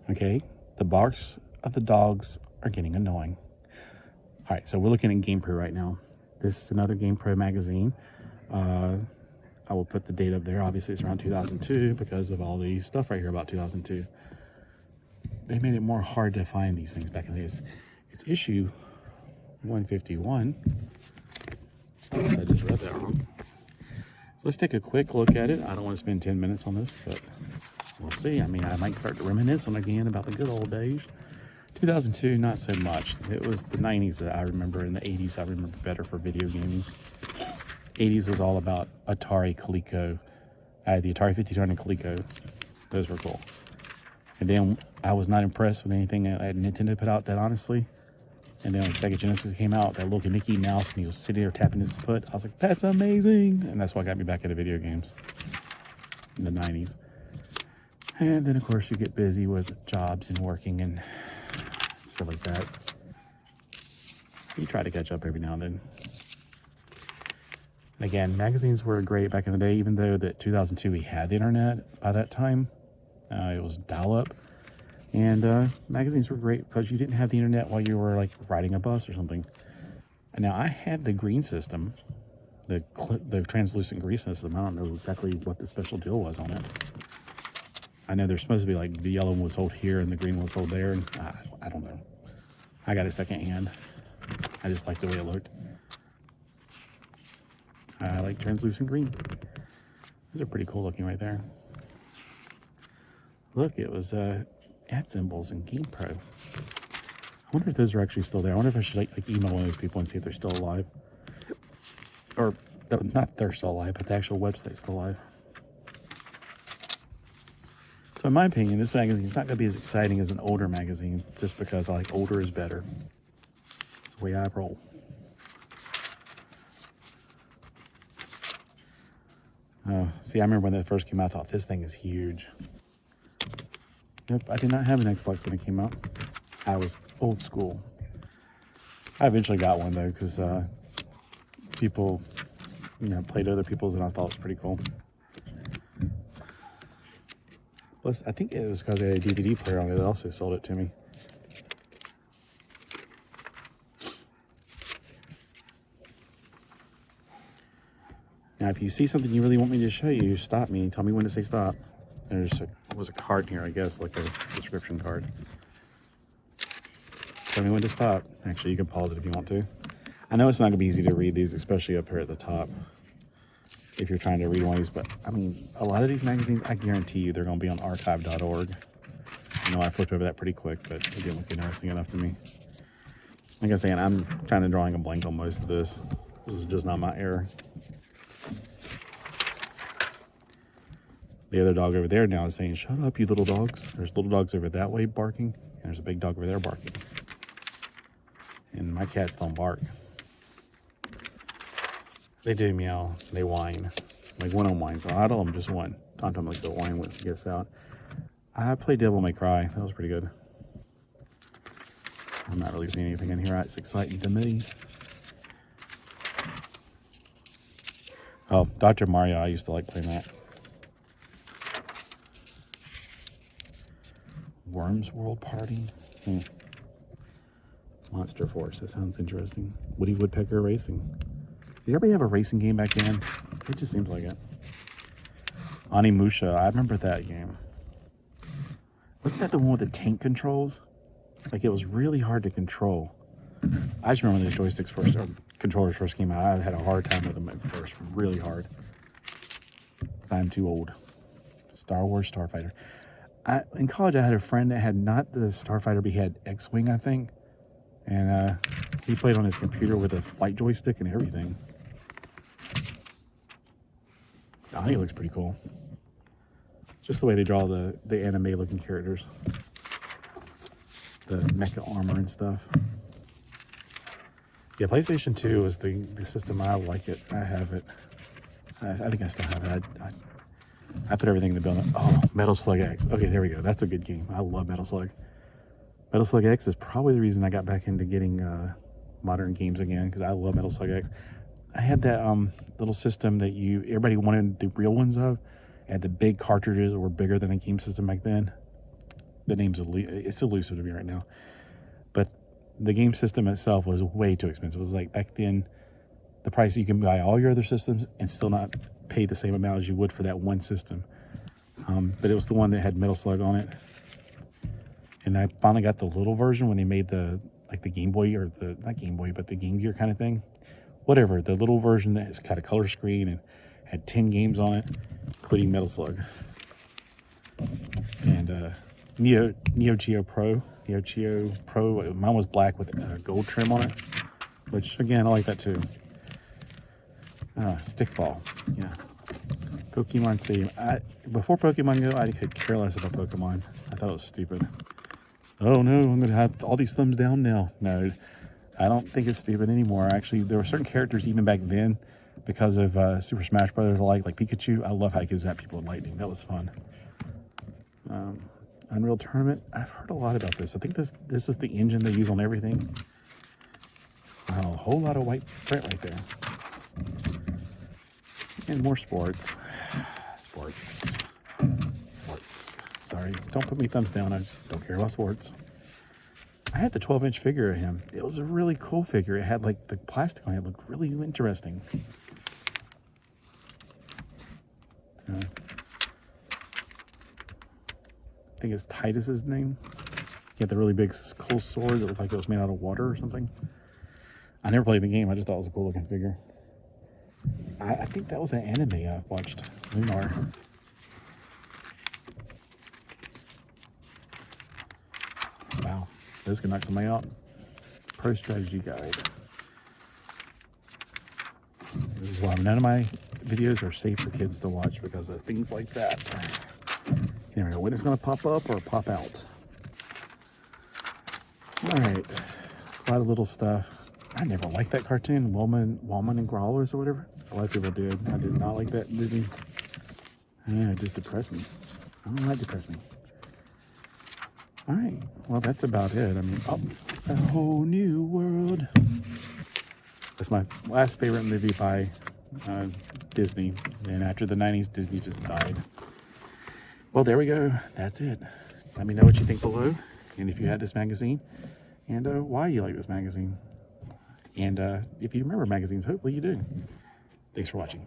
Okay, the barks of the dogs are getting annoying. All right, so we're looking at GamePro right now. This is another GamePro magazine. I will put the date up there. Obviously, it's around 2002 because of all the stuff right here about 2002. They made it more hard to find these things back in the days. It's issue 151. Oops, I just read that wrong. So let's take a quick look at it. I don't want to spend 10 minutes on this, but we'll see. I mean, I might start to reminisce on again about the good old days. 2002, not so much. It was the 90s that I remember, and the 80s I remember better for video gaming. 80s was all about Atari Coleco. I had the Atari 5200 and Coleco. Those were cool. And then I was not impressed with anything that Nintendo put out that honestly. And then when Sega Genesis came out, that little Mickey Mouse, and he was sitting there tapping his foot. I was like, that's amazing. And that's what got me back into video games in the 90s. And then, of course, you get busy with jobs and working and stuff like that. You try to catch up every now and then. And again, magazines were great back in the day, even though that 2002 we had the internet by that time. It was dial-up. And magazines were great because you didn't have the internet while you were like riding a bus or something. And now I had the green system, the translucent green system. I don't know exactly what the special deal was on it. I know there's supposed to be like the yellow one was sold here and the green one was sold there. And I don't know. I got it secondhand. I just liked the way it looked. I like translucent green. These are pretty cool looking right there. Look, it was ad symbols in GamePro. I wonder if those are actually still there. I wonder if I should like email one of those people and see if they're still alive. Or, not they're still alive, but the actual website's still alive. So in my opinion, this magazine is not going to be as exciting as an older magazine, just because I like older is better. That's the way I roll. See, I remember when that first came out, I thought, this thing is huge. Yep, I did not have an Xbox when it came out. I was old school. I eventually got one, though, because people, played other people's, and I thought it was pretty cool. Plus, I think it was because they had a DVD player on it that also sold it to me. Now, if you see something you really want me to show you, stop me. Tell me when to say stop. There was a card here, I guess, like a description card. Tell me when to stop. Actually, you can pause it if you want to. I know it's not going to be easy to read these, especially up here at the top, if you're trying to read one of these. But, I mean, a lot of these magazines, I guarantee you they're going to be on archive.org. I know I flipped over that pretty quick, but it didn't look interesting enough to me. Like I was saying, I'm kind of drawing a blank on most of this. This is just not my error. The other dog over there now is saying, shut up, you little dogs. There's little dogs over that way barking, and there's a big dog over there barking. And my cats don't bark. They do meow. They whine. Like one of them whines. A lot of them just one. Tom likes to whine once he gets out. I played Devil May Cry. That was pretty good. I'm not really seeing anything in here that's exciting to me. Oh, Dr. Mario. I used to like playing that. Worms World Party. Monster Force. That sounds interesting. Woody Woodpecker Racing. Did everybody have a racing game back then? It just seems like it. Onimusha. I remember that game. Wasn't that the one with the tank controls? Like, it was really hard to control. I just remember when the joysticks first, or controllers first came out. I had a hard time with them at first. Really hard. I'm too old. Star Wars Starfighter. In college, I had a friend that had not the Starfighter, but he had X-Wing, I think. And he played on his computer with a flight joystick and everything. I think it looks pretty cool. Just the way they draw the anime-looking characters. The mecha armor and stuff. Yeah, PlayStation 2 is the system. I like it. I have it. I think I still have it. I put everything in the building. Oh, Metal Slug X. Okay, there we go. That's a good game. I love Metal Slug. Metal Slug X is probably the reason I got back into getting modern games again, because I love Metal Slug X. I had that little system that everybody wanted the real ones of. It had the big cartridges that were bigger than a game system back then. the name's it's elusive to me right now. But the game system itself was way too expensive. It was like back then, the price you can buy all your other systems and still not pay the same amount as you would for that one system. But it was the one that had Metal Slug on it. And I finally got the little version when they made the Game Boy, or the, not Game Boy, but the Game Gear kind of thing. Whatever, the little version that has got a color screen and had 10 games on it, including Metal Slug. And Neo Geo Pro. Mine was black with gold trim on it, which again, I like that too. Stickball, yeah. Pokemon Stadium. Before Pokemon Go, I could care less about Pokemon. I thought it was stupid. Oh no, I'm gonna have all these thumbs down now. No, I don't think it's stupid anymore. Actually, there were certain characters even back then, because of Super Smash Brothers, like Pikachu. I love how he could zap people with lightning. That was fun. Unreal Tournament. I've heard a lot about this. I think this is the engine they use on everything. Wow, a whole lot of white print right there. And more sports. Sports. Sorry, don't put me thumbs down. I just don't care about sports. I had the 12-inch figure of him. It was a really cool figure. It had like the plastic on it. It looked really interesting. So, I think it's Titus's name. He had the really big cool sword that looked like it was made out of water or something. I never played the game. I just thought it was a cool looking figure. I think that was an anime I watched. Lunar. Wow, those can knock somebody out. Pro Strategy Guide. This is why none of my videos are safe for kids to watch, because of things like that. You never know when it's going to pop up or pop out. Alright, a lot of little stuff. I never liked that cartoon, Wallman and Growlers or whatever. A lot of people did. I did not like that movie. Yeah, it just depressed me. I don't know, that depressed me. Alright, well, that's about it. I mean, a whole new world. That's my last favorite movie by Disney. And after the 90s, Disney just died. Well, there we go. That's it. Let me know what you think below, and if you had this magazine, and why you like this magazine. And if you remember magazines, hopefully you do. Thanks for watching.